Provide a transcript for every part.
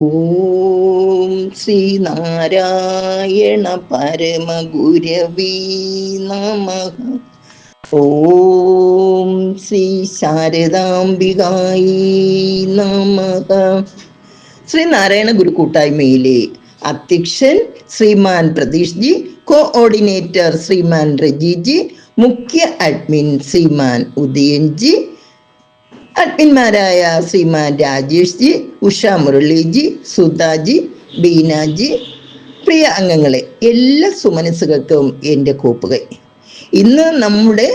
ഓം ശ്രീനാരായണ പരമഗുരവേ നമഃ. ഓം ശ്രീ ശാരദാംബികായി നമഃ. ശ്രീനാരായണ ഗുരു കൂട്ടായ്മയിലെ അധ്യക്ഷൻ ശ്രീമാൻ പ്രതീഷ് ജി, കോഓർഡിനേറ്റർ ശ്രീമാൻ രജി ജി, മുഖ്യ അഡ്മിൻ ശ്രീമാൻ ഉദയൻ ജി, അഡ്മിന്മാരായ ശ്രീമാൻ രാജേഷ് ജി, ഉഷ മുരളീജി, സുധാജി, ബീനാജി, പ്രിയ അംഗങ്ങളെ, എല്ലാ സുമനസ്സുകൾക്കും എൻ്റെ കൂപ്പുകൈ. ഇന്ന് നമ്മുടെ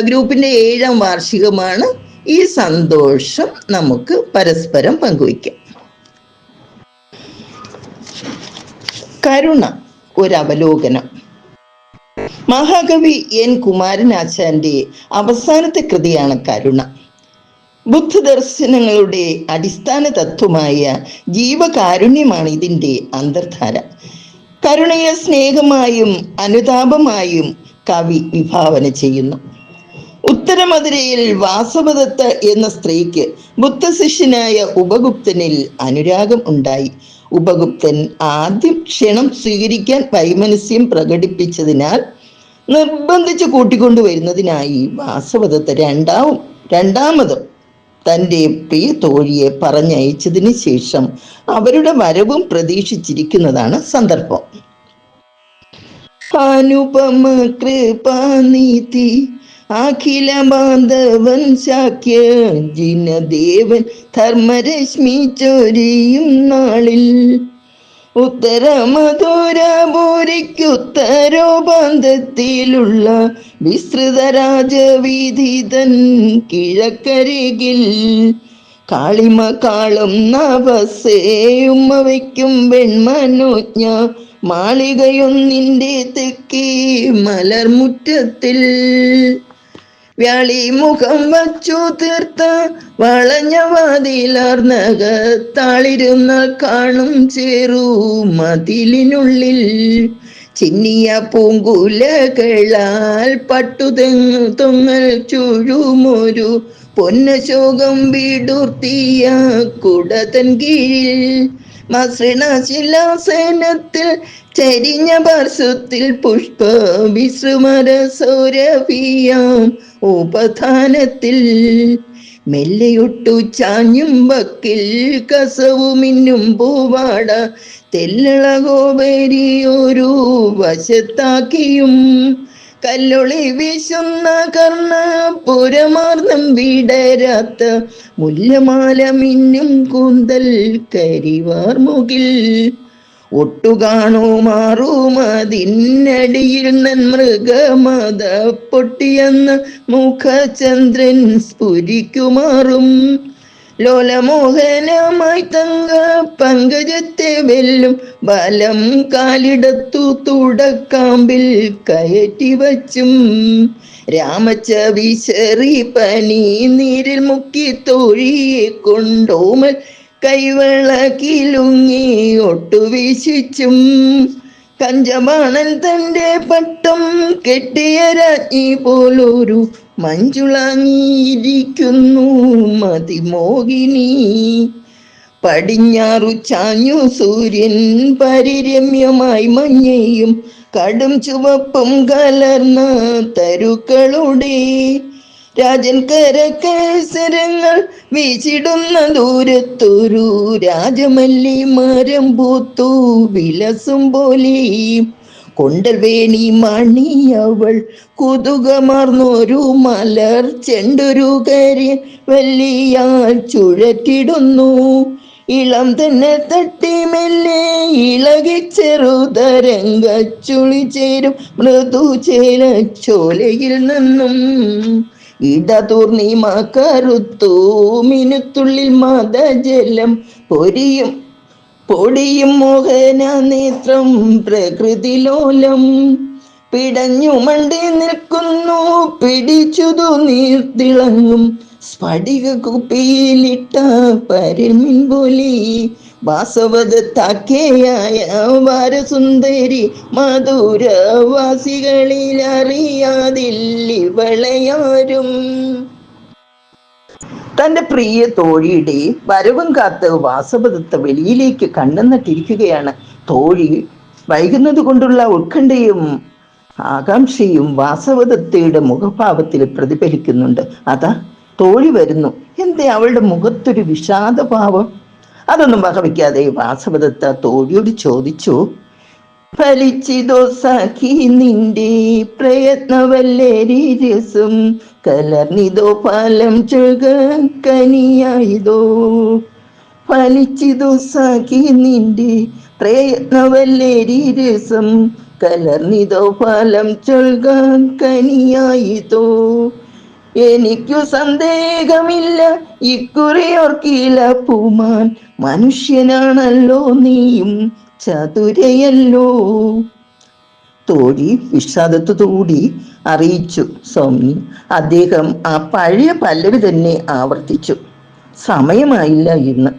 ഗ്രൂപ്പിൻ്റെ 7ാം വാർഷികമാണ്. ഈ സന്തോഷം നമുക്ക് പരസ്പരം പങ്കുവയ്ക്കാം. കരുണ ഒരവലോകനം. മഹാകവി എൻ കുമാരനാശാന്റെ അവസാനത്തെ കൃതിയാണ് കരുണ. ബുദ്ധദർശനങ്ങളുടെ അടിസ്ഥാന തത്വമായ ജീവകാരുണ്യമാണ് ഇതിൻ്റെ അന്തർധാര. കരുണയെ സ്നേഹമായും അനുതാപമായും കവി വിഭാവന ചെയ്യുന്നു. ഉത്തരമധുരയിൽ വാസവദത്ത എന്ന സ്ത്രീക്ക് ബുദ്ധശിഷ്യനായ ഉപഗുപ്തനിൽ അനുരാഗം ഉണ്ടായി. ഉപഗുപ്തൻ ആദ്യം ക്ഷണം സ്വീകരിക്കാൻ വൈമനസ്യം പ്രകടിപ്പിച്ചതിനാൽ നിർബന്ധിച്ച് കൂട്ടിക്കൊണ്ടുവരുന്നതിനായി വാസവദത്ത രണ്ടാമതും തൻ്റെ പ്രിയ തോഴിയെ പറഞ്ഞയച്ചതിന് ശേഷം അവരുടെ വരവും പ്രതീക്ഷിച്ചിരിക്കുന്നതാണ് സന്ദർഭം. അനുപമ കൃപാനിധി അഖില ബാന്ധവൻ ശാക്യ ജിനദേവൻ ധർമ്മരശ്മി ചൊരിയും നാളിൽ ഉത്തരമധുരപുരിക്കുത്തരോപാന്തത്തിലുള്ള വിസ്തൃത രാജവീഥിതൻ കിഴക്കരികിൽ കാളിമ കാളും നവസേയുമ്മ വയ്ക്കും വെൺമനോജ്ഞ മാളികയൊന്നിൻ്റെ തെക്കേ മലർമുറ്റത്തിൽ വ്യാളിമുഖം വച്ചു തീർത്ത വളഞ്ഞ വാതിലാർന്നകത്താളിരുന്ന കാണും ചേറു മതിലിനുള്ളിൽ ചിന്നിയ പൂങ്കുലകളാൽ തൊങ്ങൽ ചുഴുമൊരു പൊന്നശോകം വിടൂർത്തിയ കുടതൻ കീഴിൽ മസൃണശിലാസനത്തിൽ ചരിഞ്ഞ പാർശ്വത്തിൽ പുഷ്പ വിശ്രുമരസൗരഭിയാം ഉപധാനത്തിൽ മെല്ലയൊട്ടു ചാഞ്ഞും വക്കിൽ കസവു മിന്നും പൂവാട തെല്ലളകോപരിയൊരു വശത്താക്കിയും കല്ലൊളി വീശുന്ന കർണപുരമാർന്നും വിടരാത്ത മുല്ലമാല മിന്നും കൂന്തൽ കരിവാർ മുകിൽ ഒട്ടുകാണോ മാറുമതിന്നടിയിൽ നന്മൃഗമത പൊട്ടിയെന്ന മുഖചന്ദ്രൻ സ്ഫുരിക്കുമാറും ലോലമോഹനമായി തങ്ക പങ്കജത്തെ വെല്ലും ബലം കാലിടത്തു തുടക്കാമ്പിൽ കയറ്റി വച്ചും രാമച്ച വിശറി പനി നീരിൽ മുക്കി തോഴിയെ കൊണ്ടോമൽ കൈവളക്കിലുങ്ങി ഒട്ടുവീശിച്ചും കഞ്ചബാണൻ തൻ്റെ പട്ടം കെട്ടിയ രാജ്ഞി പോലൊരു മഞ്ചുളങ്ങിയിരിക്കുന്നു മതിമോഹിനി. പടിഞ്ഞാറു ചാഞ്ഞു സൂര്യൻ പരിരമ്യമായി മഞ്ഞയും കടും ചുവപ്പും കലർന്ന തരുക്കളുടെ രാജൻ കരകേസരങ്ങൾ വീശിടുന്ന ദൂരത്തൊരു രാജമല്ലി മരം പൂത്തു വിലസും പോലെ കൊണ്ടൽ വേണി മണി അവൾ കുതുകമാർന്നൊരു മലർ ചെണ്ടൊരു കരി വല്ലിയാൽ ചുഴറ്റിടുന്നു. ഇളം തന്നെ തട്ടി മെല്ലെ ഇളകി ചെറുതരംഗ ചുളി ചേരും മൃദു ചേല ചോലയിൽ നിന്നും ഇടതൂർണിമ കറുത്തു മിനുത്തുള്ളിൽ മദജലം പൊടിയും മോഹന നേത്രം പ്രകൃതിലോലം പിടഞ്ഞു മണ്ടി നിൽക്കുന്നു പിടിച്ചുതു നീർത്തിളങ്ങും സ്ഫടിക കുപ്പിയിലിട്ട പരിമിൻ പോലെ വാസവദത്താക്കെയായ വരസുന്ദരി മധുരവാസികളിൽ അറിയാതില്ലിവളയാരും. തന്റെ പ്രിയ തോഴിയുടെ വരവും കാത്ത് വാസവദത്ത വെളിയിലേക്ക് കണ്ണെന്നിട്ടിരിക്കുകയാണ്. തോഴി വൈകുന്നത് കൊണ്ടുള്ള ഉത്കണ്ഠയും ആകാംക്ഷയും വാസവദത്തയുടെ മുഖഭാവത്തിൽ പ്രതിഫലിക്കുന്നുണ്ട്. അതാ തോഴി വരുന്നു. എന്തേ അവളുടെ മുഖത്തൊരു വിഷാദഭാവം? അതൊന്നും വകവയ്ക്കാതെ വാസവദത്ത തോഴിയോട് ചോദിച്ചു, ഫലിച്ചിതോ സഖി നിന്റെ പ്രയത്നവല്ലേരി രസം, കലർന്നിതോ ഫലം ചുക കനിയായതോ. ഫലിച്ചിതോ സഖി നിന്റെ പ്രയത്നവല്ലേരി രസം, കലർന്നിതോ ഫലം ചൊൽക കനിയായതോ. എനിക്കു സന്ദേഹമില്ല ഇക്കുറിയോർക്കില പൂമാൻ, മനുഷ്യനാണല്ലോ നീയും ചതുരയല്ലോ. തോഴി വിഷാദത്തോടുകൂടി അറിയിച്ചു സ്വാമി. അദ്ദേഹം ആ പഴയ പല്ലവി തന്നെ ആവർത്തിച്ചു, സമയമായില്ല ഇന്ന്.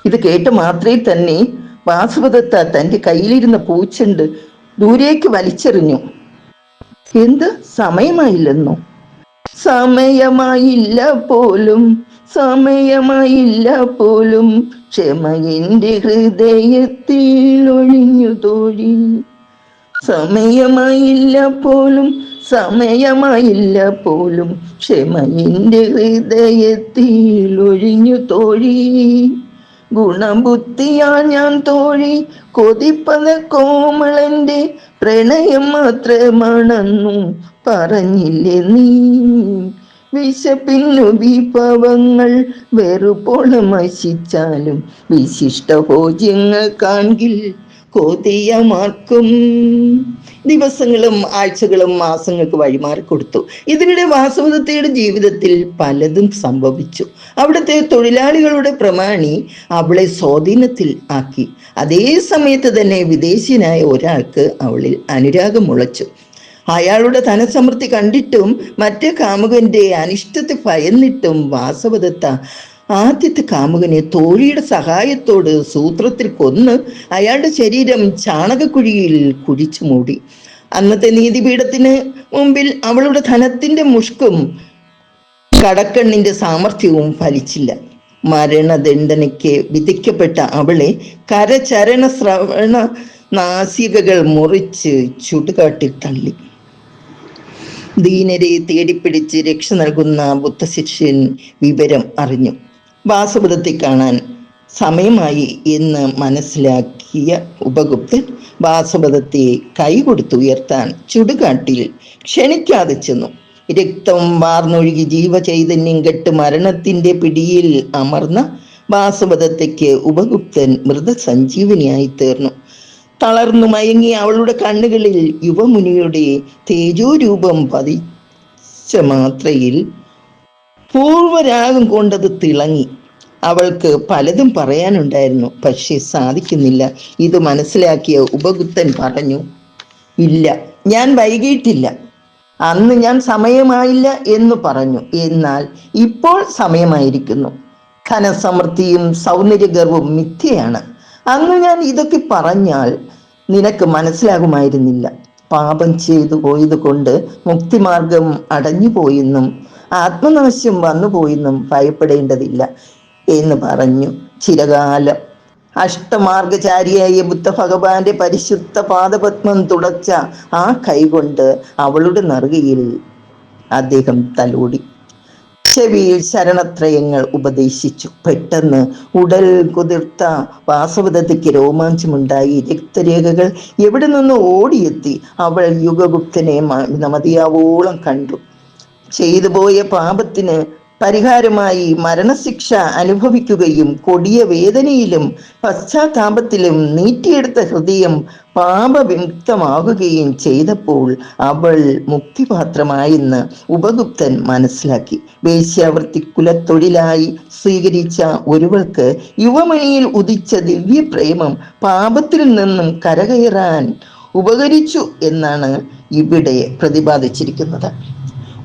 ഇത് കേട്ട് മാത്രമേ തന്നെ വാസവദത്ത തന്റെ കയ്യിലിരുന്ന പൂച്ചെണ്ട് ദൂരേക്ക് വലിച്ചെറിഞ്ഞു. എന്ത് സമയമായില്ലെന്നോ? സമയമായില്ല പോലും, സമയമായില്ല പോലും, ക്ഷമ എന്റെ ഹൃദയത്തിൽ ഒഴിഞ്ഞു തോഴി. സമയമായില്ല പോലും, സമയമായില്ല പോലും, ക്ഷമ എന്റെ ഹൃദയത്തിൽ ഒഴിഞ്ഞു തോഴി. ഗുണബുദ്ധിയാ ഞാൻ തോഴി, കൊതിപ്പത കോമളന്റെ പ്രണയം മാത്രമാണെന്നു പറഞ്ഞില്ലേ നീ. വിശപ്പിന്നു വിഭവങ്ങൾ വെറുപോളം നശിച്ചാലും, വിശിഷ്ട ഭോജ്യങ്ങൾ കാൺകിൽ കൊതിയമാർക്കും. ദിവസങ്ങളും ആഴ്ചകളും മാസങ്ങൾക്ക് വഴിമാറിക്കൊടുത്തു. ഇതിനിടെ വാസവദത്തയുടെ ജീവിതത്തിൽ പലതും സംഭവിച്ചു. അവിടുത്തെ തൊഴിലാളികളുടെ പ്രമാണി അവളെ സ്വാധീനത്തിൽ ആക്കി. അതേ സമയത്ത് തന്നെ വിദേശീയനായ ഒരാൾക്ക് അവളിൽ അനുരാഗം മുളച്ചു. അയാളുടെ ധനസമൃദ്ധി കണ്ടിട്ടും മറ്റേ കാമുകന്റെ അനിഷ്ടത്തെ ഭയന്നിട്ടും വാസവദത്ത ആദ്യത്തെ കാമുകനെ തോഴിയുടെ സഹായത്തോട് സൂത്രത്തിൽ കൊന്ന് അയാളുടെ ശരീരം ചാണകക്കുഴിയിൽ കുഴിച്ചു മൂടി. അന്നത്തെ നീതിപീഠത്തിന് മുമ്പിൽ അവളുടെ ധനത്തിന്റെ മുഷ്കും കടക്കണ്ണിന്റെ സാമർഥ്യവും ഫലിച്ചില്ല. മരണദണ്ഡനയ്ക്ക് വിധിക്കപ്പെട്ട അവളെ കരചരണ ശ്രവണ നാസികകൾ മുറിച്ച് ചുടുകാട്ടിൽ തള്ളി. ദീനരെ തേടിപ്പിടിച്ച് രക്ഷ നൽകുന്ന ബുദ്ധശിഷ്യൻ വിവരം അറിഞ്ഞു. വാസവദത്തെ കാണാൻ സമയമായി എന്ന് മനസ്സിലാക്കിയ ഉപഗുപ്തൻ വാസവദത്തെ കൈകൊടുത്തുയർത്താൻ ചുടുകാട്ടിൽ ക്ഷണിക്കാതെ ചെന്നു. രക്തം വാർന്നൊഴുകി ജീവചൈതന്യം കെട്ട് മരണത്തിന്റെ പിടിയിൽ അമർന്ന വാസവദത്തയ്ക്ക് ഉപഗുപ്തൻ മൃതസഞ്ജീവനിയായി തീർന്നു. തളർന്നു മയങ്ങി അവളുടെ കണ്ണുകളിൽ യുവമുനിയുടെ തേജോരൂപം പതിച്ച മാത്രയിൽ പൂർവരാഗം കൊണ്ടത് തിളങ്ങി. അവൾക്ക് പലതും പറയാനുണ്ടായിരുന്നു, പക്ഷെ സാധിക്കുന്നില്ല. ഇത് മനസ്സിലാക്കിയ ഉപഗുപ്തൻ പറഞ്ഞു, ഇല്ല, ഞാൻ വൈകിട്ടില്ല. അന്ന് ഞാൻ സമയമായില്ല എന്ന് പറഞ്ഞു, എന്നാൽ ഇപ്പോൾ സമയമായിരിക്കുന്നു. ധനസമൃദ്ധിയും സൗന്ദര്യഗർവും മിഥ്യയാണ്. അന്ന് ഞാൻ ഇതൊക്കെ പറഞ്ഞാൽ നിനക്ക് മനസ്സിലാകുമായിരുന്നില്ല. പാപം ചെയ്തു പോയത് കൊണ്ട് മുക്തിമാർഗം അടഞ്ഞുപോയെന്നും ആത്മനാശം വന്നുപോയെന്നും ഭയപ്പെടേണ്ടതില്ല എന്ന് പറഞ്ഞു. ചിരകാലം അഷ്ടമാർഗചാരിയായ ബുദ്ധ ഭഗവാന്റെ പരിശുദ്ധ പാദപത്മം തുടച്ച ആ കൈകൊണ്ട് അവളുടെ നെറുകയിൽ അദ്ദേഹം തലോടി. ചെവിയിൽ ശരണത്രയങ്ങൾ ഉപദേശിച്ചു. പെട്ടെന്ന് ഉടൽ കുതിർത്ത വാസവദത്തയ്ക്ക് രോമാഞ്ചമുണ്ടായി. രക്തരേഖകൾ എവിടെ നിന്ന് ഓടിയെത്തി. അവൾ യുഗഗുപ്തനെ മതിയാവോളം കണ്ടു. ചെയ്തു പോയ പാപത്തിന് പരിഹാരമായി മരണശിക്ഷ അനുഭവിക്കുകയും കൊടിയ വേദനയിലും പശ്ചാത്താപത്തിലും നീറ്റിയെടുത്ത ഹൃദയം പാപവിമുക്തമാകുകയും ചെയ്തപ്പോൾ അവൾ മുക്തിപാത്രമായെന്ന് ഉപഗുപ്തൻ മനസ്സിലാക്കി. വേശ്യാവൃത്തി കുലത്തൊഴിലായി സ്വീകരിച്ച ഒരുവൾക്ക് യുവമണിയിൽ ഉദിച്ച ദിവ്യപ്രേമം പാപത്തിൽ നിന്നും കരകയറാൻ ഉപകരിച്ചു എന്നാണ് ഇവിടെ പ്രതിപാദിച്ചിരിക്കുന്നത്.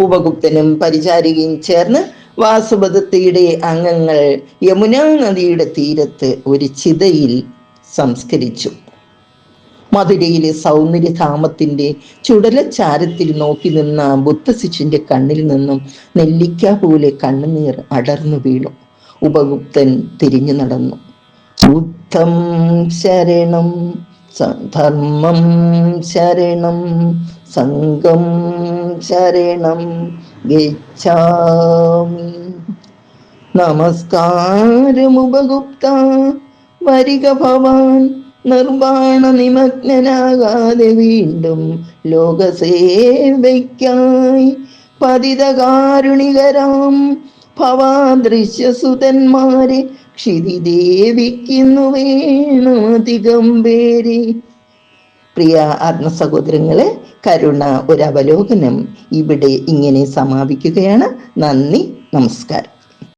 ഉപഗുപ്തനും പരിചാരികയും ചേർന്ന് വാസവദത്തയുടെ അംഗങ്ങൾ യമുനാ നദിയുടെ തീരത്ത് ഒരു ചിതയിൽ സംസ്കരിച്ചു. മധുരയിലെ സൗന്ദര്യധാമത്തിന്റെ ചുടലച്ചാരത്തിൽ നോക്കി നിന്ന ബുദ്ധശിഷ്യന്റെ കണ്ണിൽ നിന്നും നെല്ലിക്ക പോലെ കണ്ണുനീർ അടർന്നു വീണു. ഉപഗുപ്തൻ തിരിഞ്ഞു നടന്നു. ബുദ്ധം ശരണം, ധർമ്മം ശരണം, സംഘം ശരണം ഗച്ഛാമി. നമസ്കാരം ഉപഗുപ്ത, വരിക ഭവാൻ. നിർവാണ നിമഗ്നനാകാതെ വീണ്ടും ലോകസേവയ്ക്കായി പതിതകാരുണികരാം ഭവാദൃശ്യസുതന്മാരെ ക്ഷിതിദേവിക്കുന്നു വേണമധികം പേരെ. പ്രിയ ആത്മസഹോദരങ്ങളെ, കരുണ ഒരു അവലോകനം ഇവിടെ ഇങ്ങനെ സമാപിക്കുകയാണ്. നന്ദി, നമസ്കാരം.